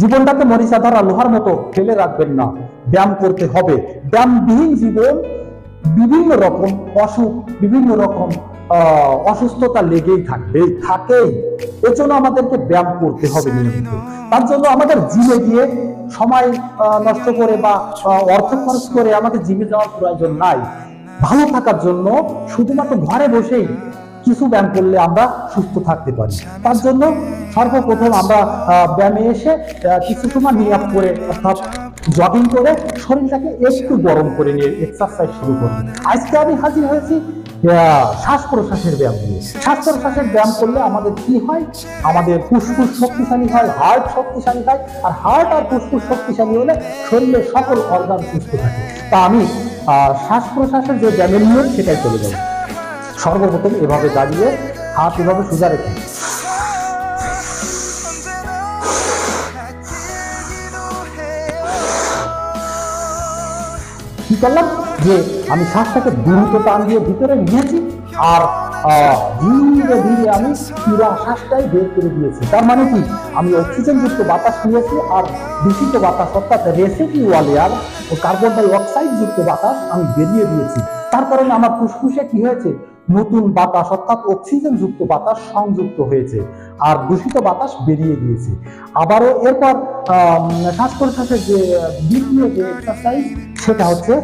জীবনটাকে মরিচা ধরা লোহার মতো ফেলে রাখবেন না, ব্যায়াম করতে হবে। ব্যায়ামবিহীন জীবন বিভিন্ন রকম অসুখ, বিভিন্ন রকম অসুস্থতা লেগেই থাকেই। এর জন্য আমাদেরকে ব্যায়াম করতে হবে নিয়মিত। তার জন্য আমাদের জিমে গিয়ে সময় নষ্ট করে বা অর্থ খরচ করে আমাদের জিমে যাওয়ার প্রয়োজন নাই। ভালো থাকার জন্য শুধুমাত্র ঘরে বসেই কিছু ব্যায়াম করলে আমরা সুস্থ থাকতে পারি। তার জন্য সর্বপ্রথম আমরা ব্যায়ামে এসে কিছু সময় নিয়াত করে অর্থাৎ জগিং করে শরীরটাকে একটু গরম করে নিয়ে এক্সারসাইজ শুরু করব। আজকে আমি হাজির হয়েছি শ্বাস প্রশ্বাসের ব্যায়াম নিয়ে। শ্বাস প্রশ্বাসের ব্যায়াম করলে আমাদের কি হয়, আমাদের ফুসফুস শক্তিশালী হয়, হার্ট শক্তিশালী হয়। আর হার্ট আর ফুসফুস শক্তিশালী হলে শরীরের সকল অর্গান সুস্থ থাকে। তা আমি শ্বাস প্রশ্বাসের যে ব্যায়ামের নিয়ম সেটাই চলে যাব। সর্বপ্রথম এভাবে দাঁড়িয়ে হাত এভাবে সোজা রেখে কি করলাম যে আমি শ্বাসটাকে দ্রুত টান দিয়ে ভিতরে নিয়েছি আর ধীরে ধীরে আমি পুরো শ্বাসটাই বের করে দিয়েছি। তার মানে কি, আমি অক্সিজেন যুক্ত বাতাস নিয়েছি আর দূষিত বাতাস অর্থাৎ রেসিডিউয়াল এয়ার ও কার্বন ডাই অক্সাইড যুক্ত বাতাস আমি বেরিয়ে দিয়েছি। তার কারণে আমার ফুসফুসে কি হয়েছে, নতুন বাতাস অর্থাৎ অক্সিজেন যুক্ত বাতাস সংযুক্ত হয়েছে আর দূষিত বাতাস বেরিয়ে দিয়েছে। আবারও এরপর শ্বাস প্রশ্বাসের যে দ্বিতীয় যে এক্সারসাইজ সেটা হচ্ছে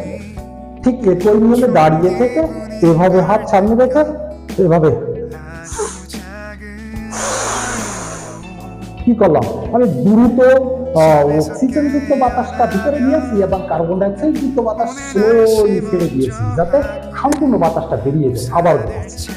ঠিক একই নিয়মে দাঁড়িয়ে থেকে এভাবে হাত সামনে রেখে এভাবে কি করলাম, আমি দ্রুত অক্সিজেন যুক্ত বাতাসটা ভিতরে নিয়েছি এবং কার্বন ডাই অক্সাইড যুক্ত বাতাস স্লোলি ছেড়ে দিয়েছি যাতে সম্পূর্ণ বাতাসটা বেরিয়ে যায়। আবার দেখাচ্ছি।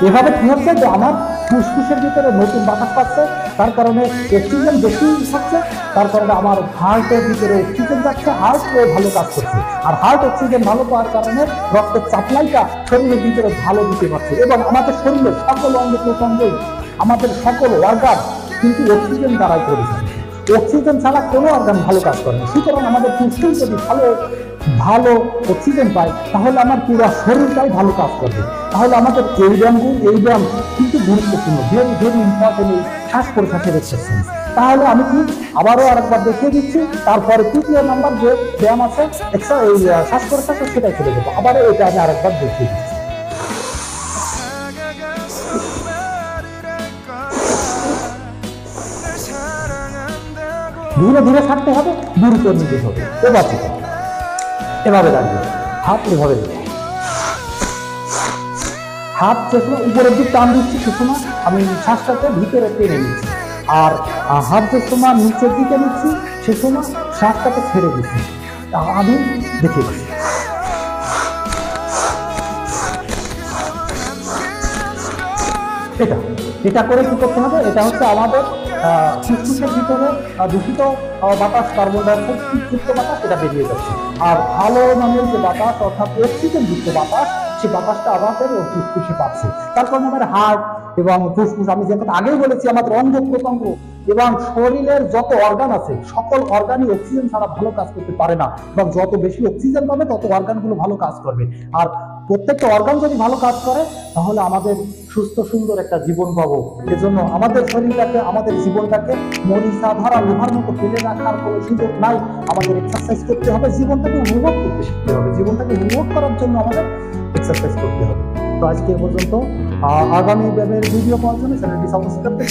এভাবে কি হচ্ছে যে আমার ফুসফুসের ভিতরে নতুন বাতাস পাচ্ছে, তার কারণে অক্সিজেন বেশি হচ্ছে, তার কারণে আমার হার্টের ভিতরে অক্সিজেন যাচ্ছে, হার্টও ভালো কাজ করছে। আর হার্ট অক্সিজেন ভালো পাওয়ার কারণে রক্তের সাপ্লাইটা শরীরের ভিতরে ভালো দিতে পারছে এবং আমাদের শরীরের সকল অঙ্গ প্রত্যঙ্গই, আমাদের সকল অর্গান কিন্তু অক্সিজেন দ্বারাই পরিচালিত। অক্সিজেন ছাড়া কোনো অর্গান ভালো কাজ করে না। সুতরাং আমাদের ফুসফুস যদি ভালো অক্সিজেন পায় তাহলে আমার পুরো শরীরটাই ভালো কাজ করবে। তাহলে আমাদের এই ব্যায়াম কিন্তু গুরুত্বপূর্ণ, ভেরি ভেরি ইম্পর্টেন্ট এই শ্বাস প্রশ্বাসের এক্সারসাইজ। তাহলে আমি কি আবারও আরেকবার দেখিয়ে দিচ্ছি, তারপরে তৃতীয় নাম্বার যে ব্যায়াম আছে এই শ্বাস প্রশ্বাসের সেটাই চলে যাবো। আবারও এটা আমি আরেকবার দেখিয়ে দিচ্ছি। ধীরে ধীরে থাকতে হবে, দ্রুত নিতে হবে। এভাবে রাখবে, হাত এভাবে রেখে হাত যে সময় উপরের দিক টান দিচ্ছি সে সময় আমি শ্বাসটাকে ভিতরে টেনে নিচ্ছি, আর হাত যে সময় নিচের দিকে নিচ্ছি সে সময় শ্বাসটাকে ছেড়ে দিচ্ছি। আমি দেখিয়ে দিচ্ছি। এটা করে কি করতে হবে, এটা হচ্ছে আমাদের ফুসফুসের ভিতরে দূষিত বাতাস, কার্বন ডাই অক্সাইড যুক্ত বাতাস এটা বেরিয়ে যাচ্ছে। আর ভালো মানের যে বাতাস অর্থাৎ অক্সিজেন যুক্ত বাতাস, সেই বাতাসটা আমাদের ফুসফুসে পাচ্ছে। তার কারণে আমাদের হার্ট এবং ফুসফুস, আমি যে কথা আগেই বলেছি, আমাদের অঙ্গ প্রত্যঙ্গ এবং শরীরের যত অর্গান আছে সকল অর্গানই অক্সিজেন ছাড়া ভালো কাজ করতে পারে না, এবং যত বেশি অক্সিজেন পাবে তত অর্গানগুলো ভালো কাজ করবে। আর প্রত্যেকটা অর্গান যদি ভালো কাজ করে তাহলে আমাদের সুস্থ সুন্দর একটা জীবন পাবো। এজন্য আমাদের শরীরটাকে, আমাদের জীবনটাকে মরিচা ধরা লোহার মতো ফেলে রাখার কোনো সুযোগ নাই। আমাদের এক্সারসাইজ করতে হবে, জীবনটাকে উপভোগ করতে শিখতে হবে। জীবনটাকে উপভোগ করার জন্য আমাদের এক্সারসাইজ করতে হবে। তো আজকে এ পর্যন্ত। আগামী ব্যায়ামের ভিডিও পাওয়ার জন্য চ্যানেলটি সাবস্ক্রাইব করতে